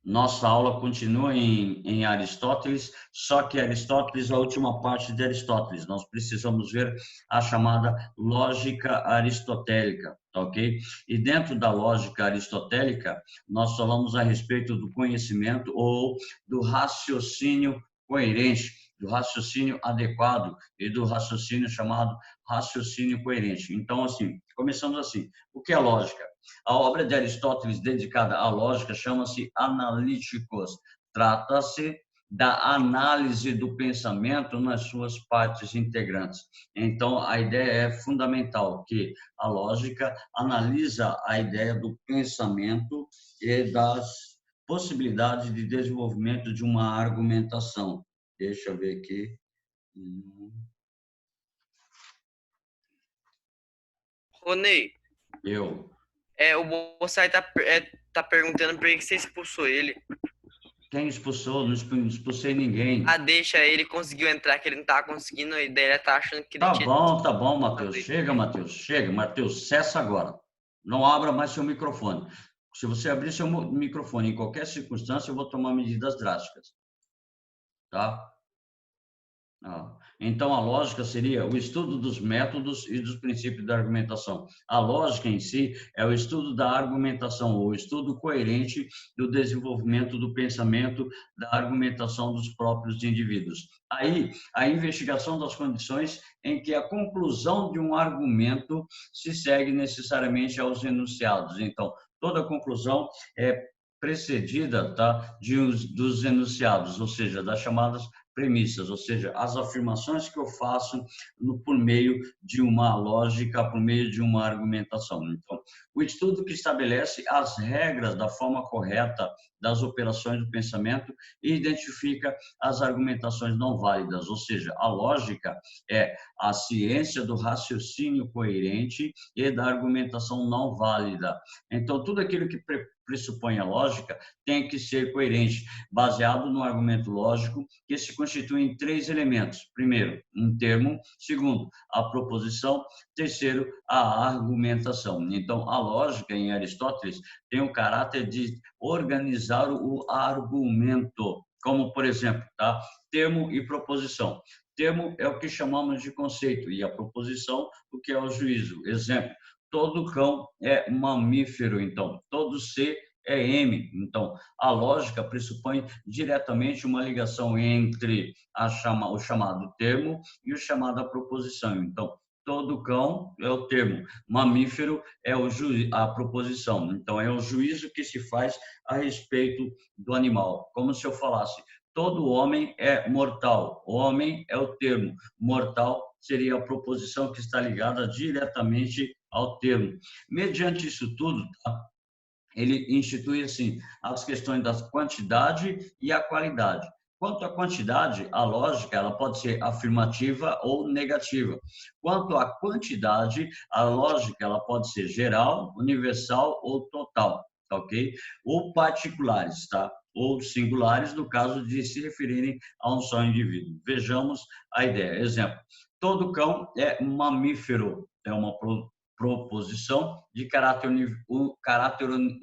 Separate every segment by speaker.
Speaker 1: Nossa aula continua em Aristóteles, só que Aristóteles, a última parte de Aristóteles. Nós precisamos ver a chamada lógica aristotélica, tá ok? E dentro da lógica aristotélica, nós falamos a respeito do conhecimento ou do raciocínio coerente, do raciocínio adequado e do raciocínio chamado raciocínio coerente. Então, assim, começamos assim. O que é lógica? A obra de Aristóteles dedicada à lógica chama-se Analíticos. Trata-se da análise do pensamento nas suas partes integrantes. Então, a ideia é fundamental, que a lógica analisa a ideia do pensamento e das possibilidades de desenvolvimento de uma argumentação. Deixa eu ver aqui.
Speaker 2: Ronei,
Speaker 1: Eu.
Speaker 2: o moço aí tá perguntando por que você expulsou ele.
Speaker 1: Quem expulsou? Não expulsei ninguém.
Speaker 2: Ah, deixa ele, conseguiu entrar, que ele não tava conseguindo, a ideia tá achando que ele tinha
Speaker 1: Tá bom,
Speaker 2: expulsado
Speaker 1: Matheus.
Speaker 2: ele.
Speaker 1: Chega, Matheus, cessa agora. Não abra mais seu microfone. Se você abrir seu microfone em qualquer circunstância, eu vou tomar medidas drásticas, tá? Então, a lógica seria o estudo dos métodos e dos princípios da argumentação. A lógica em si é o estudo da argumentação, ou o estudo coerente do desenvolvimento do pensamento, da argumentação dos próprios indivíduos. Aí, a investigação das condições em que a conclusão de um argumento se segue necessariamente aos enunciados. Então, toda conclusão é precedida, tá, dos enunciados, ou seja, das chamadas premissas, ou seja, as afirmações que eu faço por meio de uma lógica, por meio de uma argumentação. Então, o estudo que estabelece as regras da forma correta das operações do pensamento e identifica as argumentações não válidas, ou seja, a lógica é a ciência do raciocínio coerente e da argumentação não válida. Então, tudo aquilo que pressupõe a lógica tem que ser coerente, baseado no argumento lógico, que se constitui em três elementos. Primeiro, um termo. Segundo, a proposição. Terceiro, a argumentação. Então, a lógica em Aristóteles tem o caráter de organizar o argumento, como, por exemplo, tá? Termo e proposição. Termo é o que chamamos de conceito e a proposição, o que é o juízo. Exemplo, todo cão é mamífero, então, todo ser é M. Então, a lógica pressupõe diretamente uma ligação entre o chamado termo e o chamada proposição. Então, todo cão é o termo, mamífero é a proposição. Então, é o juízo que se faz a respeito do animal. Como se eu falasse, todo homem é mortal. Homem é o termo, mortal seria a proposição que está ligada diretamente ao termo. Mediante isso tudo, tá? Ele institui assim as questões da quantidade e a qualidade. Quanto à quantidade, a lógica ela pode ser afirmativa ou negativa. Quanto à quantidade, a lógica ela pode ser geral, universal ou total, tá ok? Ou particulares, tá? Ou singulares, no caso de se referirem a um só indivíduo. Vejamos a ideia. Exemplo, todo cão é mamífero, é uma proposição de caráter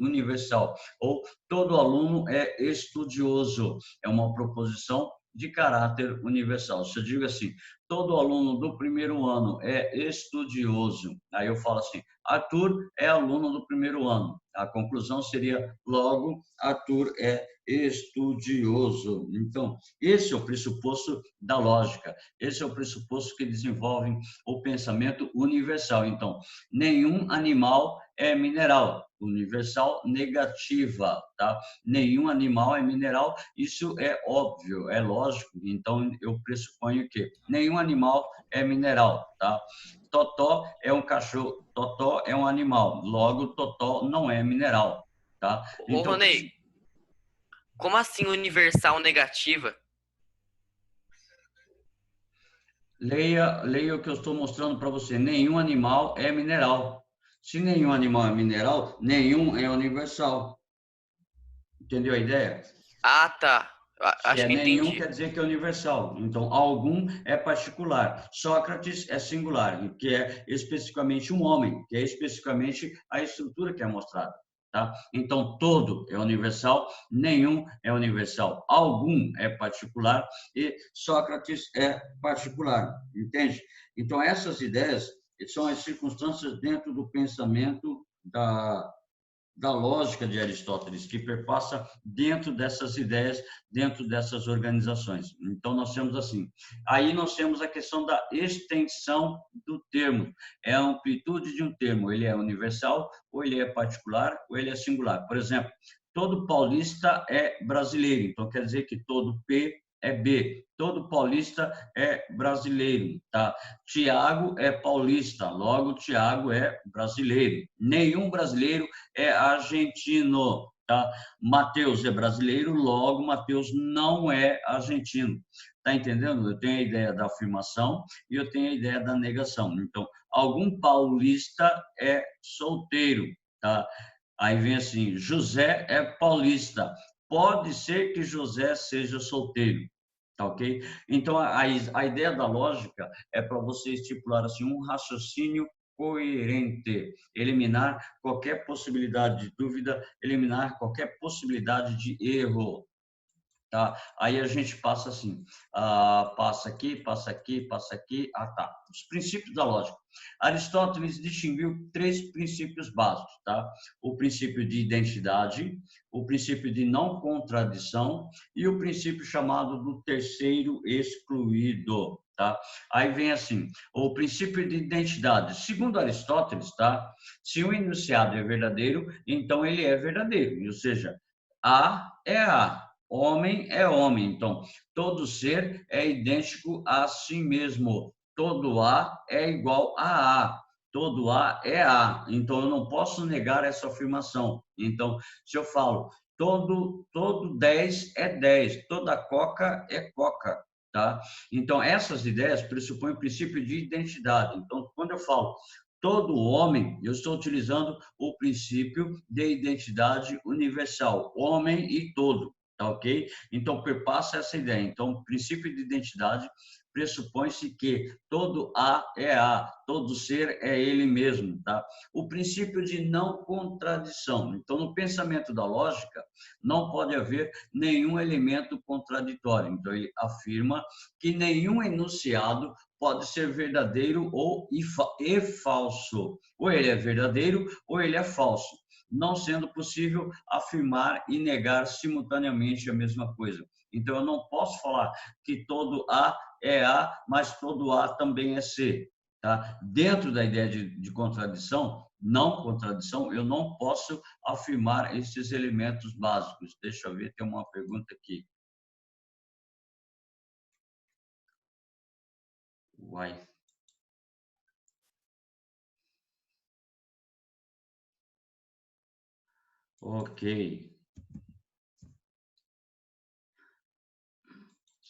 Speaker 1: universal, ou todo aluno é estudioso, é uma proposição de caráter universal. Se eu digo assim, todo aluno do primeiro ano é estudioso, aí eu falo assim, Arthur é aluno do primeiro ano. A conclusão seria, logo, Arthur é estudioso. Então, esse é o pressuposto da lógica, esse é o pressuposto que desenvolve o pensamento universal. Então, nenhum animal é mineral. Universal negativa, tá? Nenhum animal é mineral, isso é óbvio, é lógico. Então, eu pressuponho que nenhum animal é mineral, tá? Totó é um cachorro, totó é um animal, logo, totó não é mineral, tá?
Speaker 2: Ô,
Speaker 1: Então,
Speaker 2: Ronei, como assim universal negativa?
Speaker 1: leia o que eu estou mostrando para você. Nenhum animal é mineral. Se nenhum animal é mineral, nenhum é universal. Entendeu a ideia?
Speaker 2: Ah, tá.
Speaker 1: Se
Speaker 2: Acho
Speaker 1: é
Speaker 2: que eu
Speaker 1: nenhum,
Speaker 2: entendi.
Speaker 1: quer dizer que é universal. Então, algum é particular. Sócrates é singular, que é especificamente um homem, que é especificamente a estrutura que é mostrada. Tá? Então, todo é universal, nenhum é universal, algum é particular e Sócrates é particular, entende? Então, essas ideias são as circunstâncias dentro do pensamento da lógica de Aristóteles, que perpassa dentro dessas ideias, dentro dessas organizações. Então, nós temos assim. Aí nós temos a questão da extensão do termo. É a amplitude de um termo. Ele é universal, ou ele é particular, ou ele é singular. Por exemplo, todo paulista é brasileiro. Então, quer dizer que todo P é B. Todo paulista é brasileiro, tá? Tiago é paulista, logo Tiago é brasileiro. Nenhum brasileiro é argentino, tá? Mateus é brasileiro, logo Mateus não é argentino. Tá entendendo? Eu tenho a ideia da afirmação e eu tenho a ideia da negação. Então, algum paulista é solteiro, tá? Aí vem assim, José é paulista. Pode ser que José seja solteiro, tá ok? Então, a ideia da lógica é para você estipular assim, um raciocínio coerente, eliminar qualquer possibilidade de dúvida, eliminar qualquer possibilidade de erro. Tá? Aí a gente passa assim, passa aqui, passa aqui, passa aqui, tá. Os princípios da lógica. Aristóteles distinguiu 3 princípios básicos, tá? O princípio de identidade, o princípio de não contradição e o princípio chamado do terceiro excluído, tá? Aí vem assim, o princípio de identidade. Segundo Aristóteles, tá? Se o enunciado é verdadeiro, então ele é verdadeiro, ou seja, A é A. Homem é homem, então todo ser é idêntico a si mesmo. Todo A é igual a A. Todo A é A. Então eu não posso negar essa afirmação. Então, se eu falo todo 10 é 10, toda Coca é Coca, tá? Então essas ideias pressupõem o princípio de identidade. Então, quando eu falo todo homem, eu estou utilizando o princípio de identidade universal, homem e todo. Tá ok? Então, perpassa essa ideia. Então, o princípio de identidade pressupõe-se que todo A é A, todo ser é ele mesmo, tá? O princípio de não contradição. Então, no pensamento da lógica, não pode haver nenhum elemento contraditório. Então, ele afirma que nenhum enunciado pode ser verdadeiro e falso. Ou ele é verdadeiro ou ele é falso, não sendo possível afirmar e negar simultaneamente a mesma coisa. Então, eu não posso falar que todo A é A, mas todo A também é C. Tá? Dentro da ideia de contradição, não contradição, eu não posso afirmar esses elementos básicos. Deixa eu ver, tem uma pergunta aqui. Uai. Ok.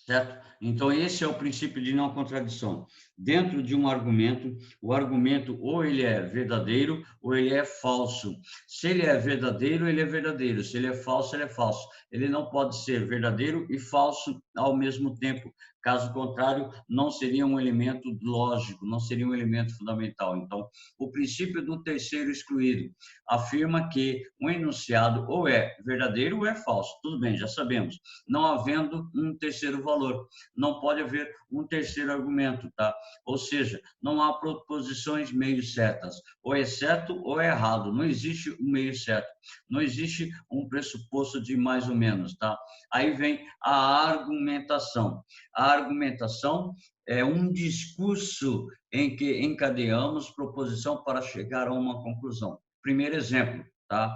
Speaker 1: Certo? Então, esse é o princípio de não contradição. Dentro de um argumento, o argumento ou ele é verdadeiro ou ele é falso. Se ele é verdadeiro, ele é verdadeiro. Se ele é falso, ele é falso. Ele não pode ser verdadeiro e falso ao mesmo tempo. Caso contrário, não seria um elemento lógico, não seria um elemento fundamental. Então, o princípio do terceiro excluído afirma que um enunciado ou é verdadeiro ou é falso. Tudo bem, já sabemos. Não havendo um terceiro valor, não pode haver um terceiro argumento, tá? Ou seja, não há proposições meio certas, ou é certo ou é errado, não existe um meio certo, não existe um pressuposto de mais ou menos, tá? Aí vem a argumentação. A argumentação é um discurso em que encadeamos proposição para chegar a uma conclusão. Primeiro exemplo, tá?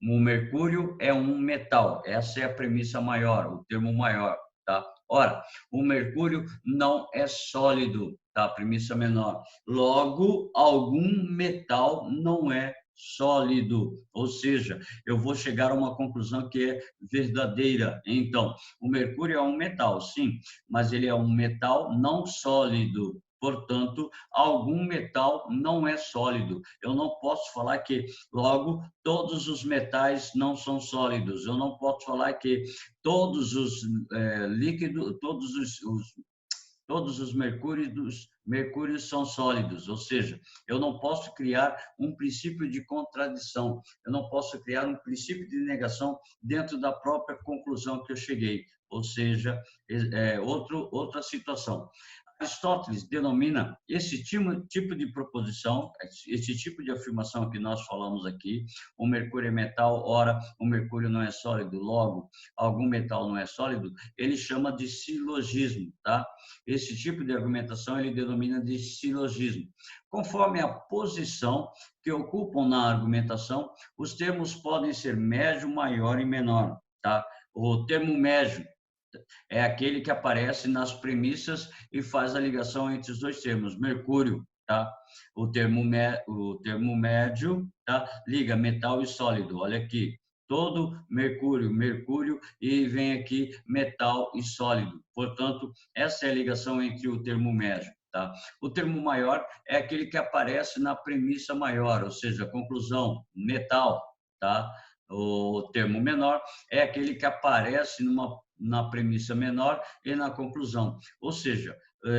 Speaker 1: O mercúrio é um metal, essa é a premissa maior, o termo maior, tá? Ora, o mercúrio não é sólido, tá? Premissa menor. Logo, algum metal não é sólido, ou seja, eu vou chegar a uma conclusão que é verdadeira. Então, o mercúrio é um metal, sim, mas ele é um metal não sólido. Portanto, algum metal não é sólido. Eu não posso falar que, logo, todos os metais não são sólidos. Eu não posso falar que todos os líquidos, todos os mercúrios são sólidos, ou seja, eu não posso criar um princípio de contradição, eu não posso criar um princípio de negação dentro da própria conclusão que eu cheguei, ou seja, outra situação. Aristóteles denomina esse tipo de proposição, esse tipo de afirmação que nós falamos aqui, o mercúrio é metal, ora, o mercúrio não é sólido, logo, algum metal não é sólido, ele chama de silogismo, tá? Esse tipo de argumentação ele denomina de silogismo. Conforme a posição que ocupam na argumentação, os termos podem ser médio, maior e menor, tá? O termo médio é aquele que aparece nas premissas e faz a ligação entre os dois termos. Mercúrio, tá? O termo médio, tá? Liga metal e sólido. Olha aqui, todo mercúrio, e vem aqui metal e sólido. Portanto, essa é a ligação entre o termo médio. Tá? O termo maior é aquele que aparece na premissa maior, ou seja, conclusão, metal. Tá? O termo menor é aquele que aparece na premissa menor e na conclusão. Ou seja,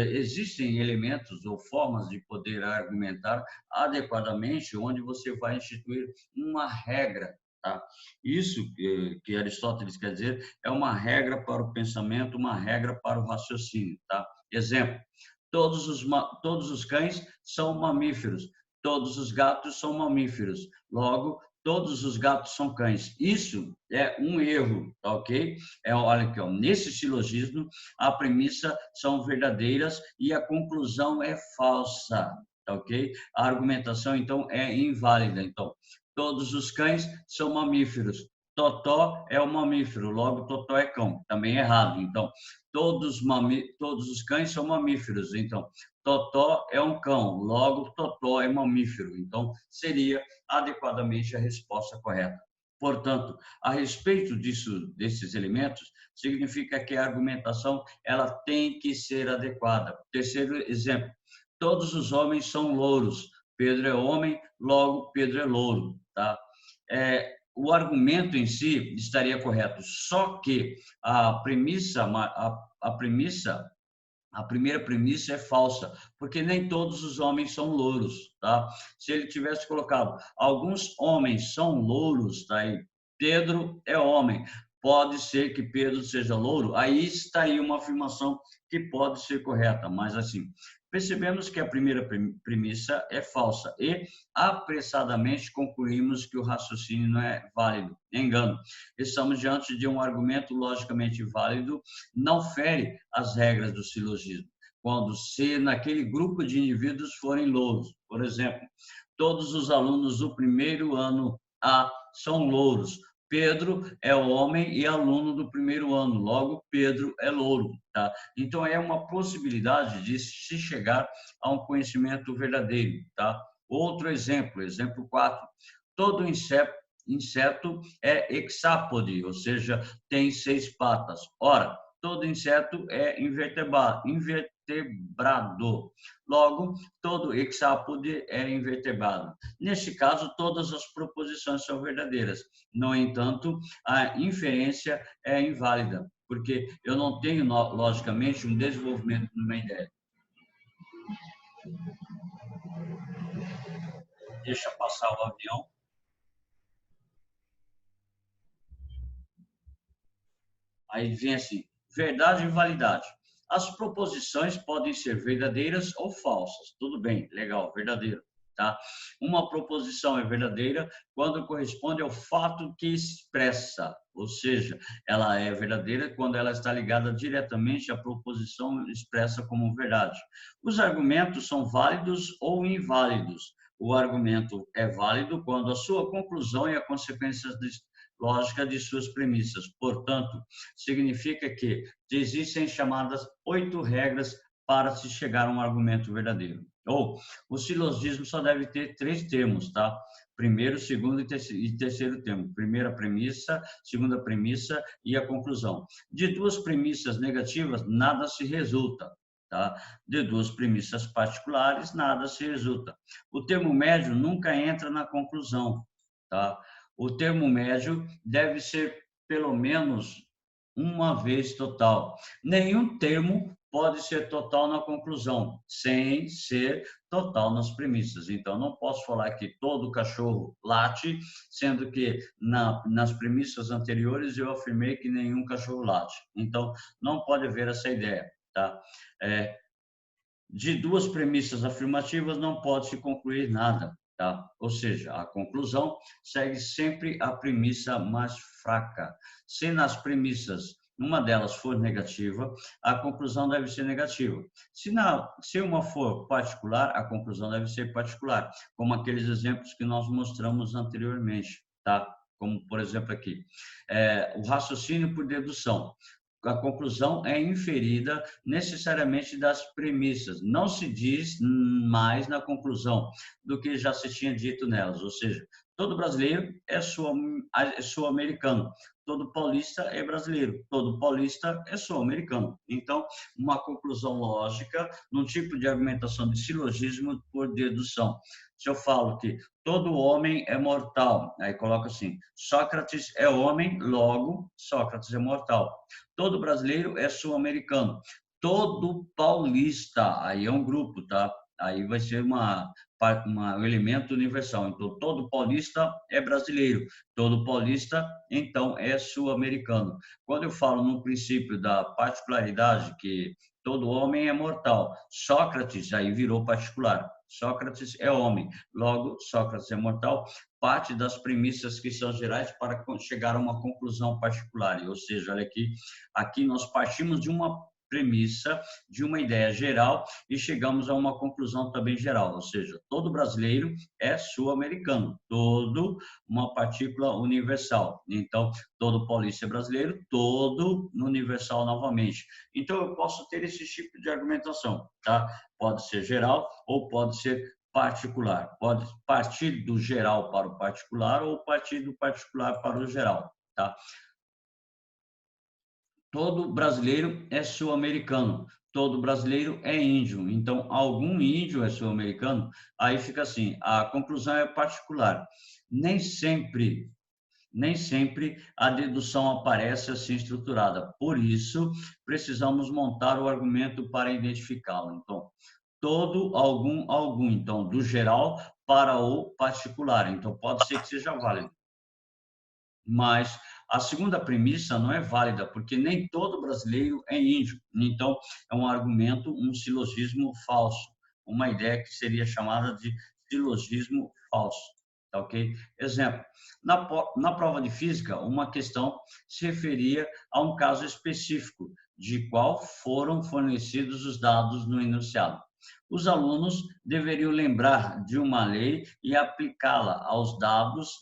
Speaker 1: existem elementos ou formas de poder argumentar adequadamente onde você vai instituir uma regra. Tá? Isso que Aristóteles quer dizer é uma regra para o pensamento, uma regra para o raciocínio. Tá? Exemplo, todos os cães são mamíferos, todos os gatos são mamíferos. Logo, todos os gatos são cães. Isso é um erro, tá ok? Olha aqui, ó, nesse silogismo, a premissa são verdadeiras e a conclusão é falsa, tá ok? A argumentação, então, é inválida. Então, todos os cães são mamíferos. Totó é um mamífero, logo Totó é cão. Também é errado. Então, todos os cães são mamíferos. Então, Totó é um cão, logo Totó é mamífero. Então, seria adequadamente a resposta correta. Portanto, a respeito desses elementos, significa que a argumentação ela tem que ser adequada. Terceiro exemplo, todos os homens são louros. Pedro é homem, logo Pedro é louro. Tá? O argumento em si estaria correto, só que a primeira premissa é falsa, porque nem todos os homens são louros, tá? Se ele tivesse colocado, alguns homens são louros, tá? E Pedro é homem, pode ser que Pedro seja louro, aí estaria uma afirmação que pode ser correta, mas assim, percebemos que a primeira premissa é falsa e apressadamente concluímos que o raciocínio não é válido. Engano. Estamos diante de um argumento logicamente válido, não fere as regras do silogismo. Quando se naquele grupo de indivíduos forem louros, por exemplo, todos os alunos do primeiro ano A são louros. Pedro é homem e aluno do primeiro ano, logo Pedro é louro, tá? Então é uma possibilidade de se chegar a um conhecimento verdadeiro, tá? Outro exemplo, exemplo 4. Todo inseto é hexápode, ou seja, tem 6 patas. Ora, todo inseto é invertebrado. Logo, todo hexápode é invertebrado. Neste caso, todas as proposições são verdadeiras. No entanto, a inferência é inválida, porque eu não tenho, logicamente, um desenvolvimento de uma ideia. Deixa passar o avião. Aí vem assim, verdade e validade. As proposições podem ser verdadeiras ou falsas. Tudo bem, legal, verdadeiro. Tá? Uma proposição é verdadeira quando corresponde ao fato que expressa, ou seja, ela é verdadeira quando ela está ligada diretamente à proposição expressa como verdade. Os argumentos são válidos ou inválidos. O argumento é válido quando a sua conclusão e a consequência lógica de suas premissas. Portanto, significa que existem chamadas 8 regras para se chegar a um argumento verdadeiro. Ou, o silogismo só deve ter 3 termos, tá? Primeiro, segundo e terceiro termo. Primeira premissa, segunda premissa e a conclusão. De 2 premissas negativas, nada se resulta. Tá? De 2 premissas particulares, nada se resulta. O termo médio nunca entra na conclusão. Tá? O termo médio deve ser pelo menos uma vez total. Nenhum termo pode ser total na conclusão, sem ser total nas premissas. Então, não posso falar que todo cachorro late, sendo que nas premissas anteriores eu afirmei que nenhum cachorro late. Então, não pode haver essa ideia, tá? De duas premissas afirmativas não pode se concluir nada, tá? Ou seja, a conclusão segue sempre a premissa mais fraca. Se nas premissas uma delas for negativa, a conclusão deve ser negativa. Se uma for particular, a conclusão deve ser particular, como aqueles exemplos que nós mostramos anteriormente, tá? Como, por exemplo, aqui, o raciocínio por dedução. A conclusão é inferida necessariamente das premissas. Não se diz mais na conclusão do que já se tinha dito nelas. Ou seja, todo brasileiro é sul-americano, todo paulista é brasileiro, todo paulista é sul-americano. Então, uma conclusão lógica num tipo de argumentação de silogismo por dedução. Se eu falo que todo homem é mortal, aí coloca assim, Sócrates é homem, logo Sócrates é mortal. Todo brasileiro é sul-americano. Todo paulista, aí é um grupo, tá? Aí vai ser um elemento universal. Então, todo paulista é brasileiro. Todo paulista, então, é sul-americano. Quando eu falo no princípio da particularidade, que todo homem é mortal, Sócrates, aí virou particular. Sócrates é homem, logo, Sócrates é mortal, parte das premissas que são gerais para chegar a uma conclusão particular. Ou seja, olha aqui nós partimos de uma premissa, de uma ideia geral e chegamos a uma conclusão também geral, ou seja, todo brasileiro é sul-americano, todo uma partícula universal. Então, todo paulista é brasileiro, todo universal novamente. Então, eu posso ter esse tipo de argumentação, tá? Pode ser geral ou pode ser particular. Pode partir do geral para o particular ou partir do particular para o geral, tá? Todo brasileiro é sul-americano, todo brasileiro é índio. Então, algum índio é sul-americano, aí fica assim, a conclusão é particular. Nem sempre a dedução aparece assim estruturada. Por isso, precisamos montar o argumento para identificá-lo. Então, todo, algum. Então, do geral para o particular. Então, pode ser que seja válido. Mas a segunda premissa não é válida, porque nem todo brasileiro é índio. Então, é um argumento, um silogismo falso, uma ideia que seria chamada de silogismo falso. Tá ok? Exemplo, na prova de física, uma questão se referia a um caso específico, de qual foram fornecidos os dados no enunciado. Os alunos deveriam lembrar de uma lei e aplicá-la aos dados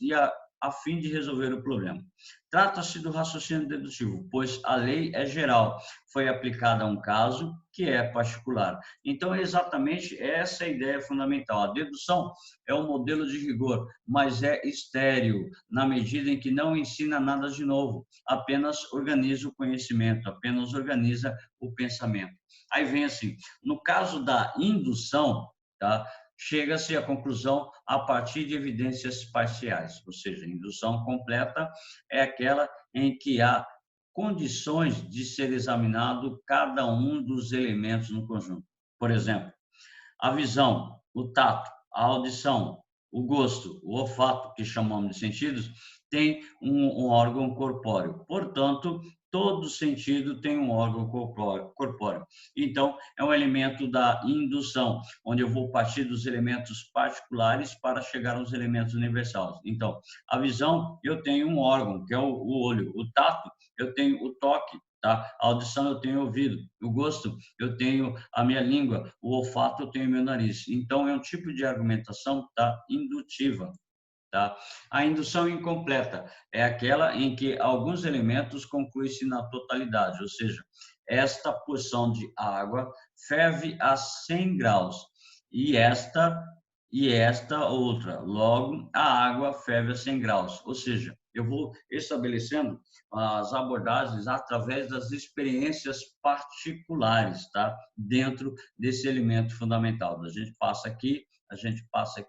Speaker 1: a fim de resolver o problema. Trata-se do raciocínio dedutivo, pois a lei é geral, foi aplicada a um caso que é particular. Então, é exatamente essa a ideia fundamental. A dedução é um modelo de rigor, mas é estéril, na medida em que não ensina nada de novo, apenas organiza o conhecimento, apenas organiza o pensamento. Aí vem assim, no caso da indução, tá? Chega-se à conclusão a partir de evidências parciais, ou seja, a indução completa é aquela em que há condições de ser examinado cada um dos elementos no conjunto. Por exemplo, a visão, o tato, a audição, o gosto, o olfato, que chamamos de sentidos, tem um órgão corpóreo. Portanto, todo sentido tem um órgão corpóreo. Então, é um elemento da indução, onde eu vou partir dos elementos particulares para chegar aos elementos universais. Então, a visão, eu tenho um órgão, que é o olho. O tato, eu tenho o toque. Tá? A audição eu tenho ouvido, o gosto eu tenho a minha língua, o olfato eu tenho meu nariz. Então é um tipo de argumentação, tá, indutiva, tá? A indução incompleta é aquela em que alguns elementos concluem-se na totalidade, ou seja, esta porção de água ferve a 100 graus e esta outra. Logo, a água ferve a 100 graus, ou seja, eu vou estabelecendo as abordagens através das experiências particulares, tá? Dentro desse elemento fundamental. A gente passa aqui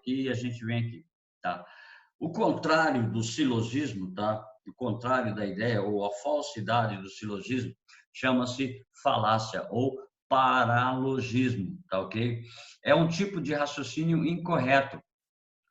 Speaker 1: e a gente vem aqui, tá? O contrário do silogismo, tá? O contrário da ideia ou a falsidade do silogismo chama-se falácia ou paralogismo, tá ok? É um tipo de raciocínio incorreto,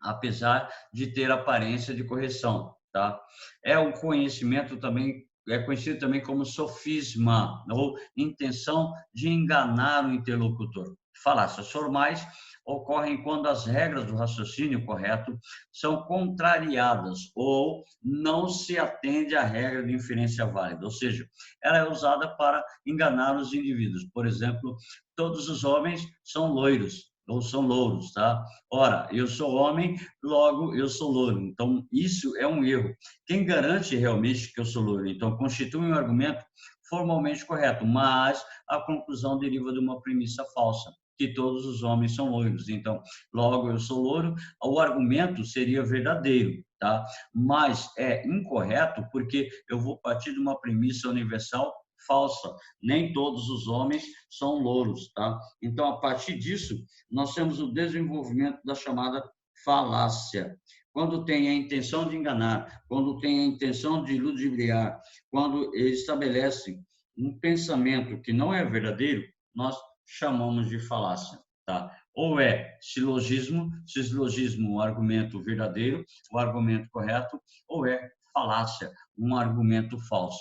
Speaker 1: apesar de ter aparência de correção, tá? É o conhecimento também, é conhecido também como sofisma, ou intenção de enganar o interlocutor. Falácias formais ocorrem quando as regras do raciocínio correto são contrariadas ou não se atende à regra de inferência válida, ou seja, ela é usada para enganar os indivíduos. Por exemplo, todos os homens são loiros ou são louros, tá? Ora, eu sou homem, logo eu sou louro. Então, isso é um erro. Quem garante realmente que eu sou louro? Então, constitui um argumento formalmente correto, mas a conclusão deriva de uma premissa falsa, que todos os homens são loiros. Então, logo eu sou louro, o argumento seria verdadeiro, tá? Mas é incorreto porque eu vou partir de uma premissa universal falsa. Nem todos os homens são louros, tá? Então, a partir disso, nós temos o desenvolvimento da chamada falácia. Quando tem a intenção de enganar, quando tem a intenção de ludibriar, quando ele estabelece um pensamento que não é verdadeiro, nós chamamos de falácia, tá? Ou é silogismo, um argumento verdadeiro, o argumento correto, ou é falácia, um argumento falso,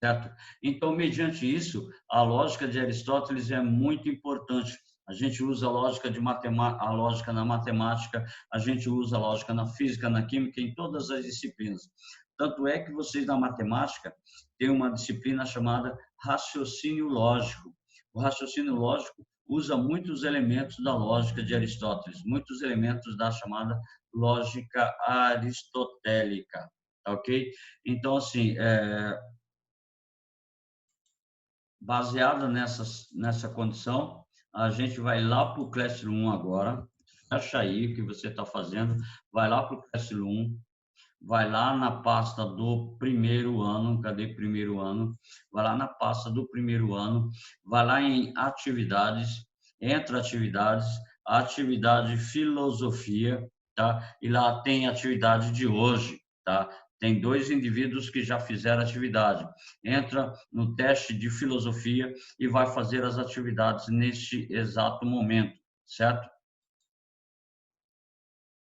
Speaker 1: certo? Então, mediante isso, a lógica de Aristóteles é muito importante. A gente usa a lógica a lógica na matemática, a gente usa a lógica na física, na química, em todas as disciplinas. Tanto é que vocês na matemática têm uma disciplina chamada raciocínio lógico. O raciocínio lógico usa muitos elementos da lógica de Aristóteles, muitos elementos da chamada lógica aristotélica, tá ok? Então, assim, baseada nessa condição, a gente vai lá para o Classroom agora, fecha aí o que você está fazendo, vai lá para o Classroom, vai lá na pasta do primeiro ano, cadê primeiro ano? Vai lá na pasta do primeiro ano, vai lá em atividades, entra atividades, atividade filosofia, tá? E lá tem atividade de hoje, tá? Tem 2 indivíduos que já fizeram atividade. Entra no teste de filosofia e vai fazer as atividades neste exato momento, certo?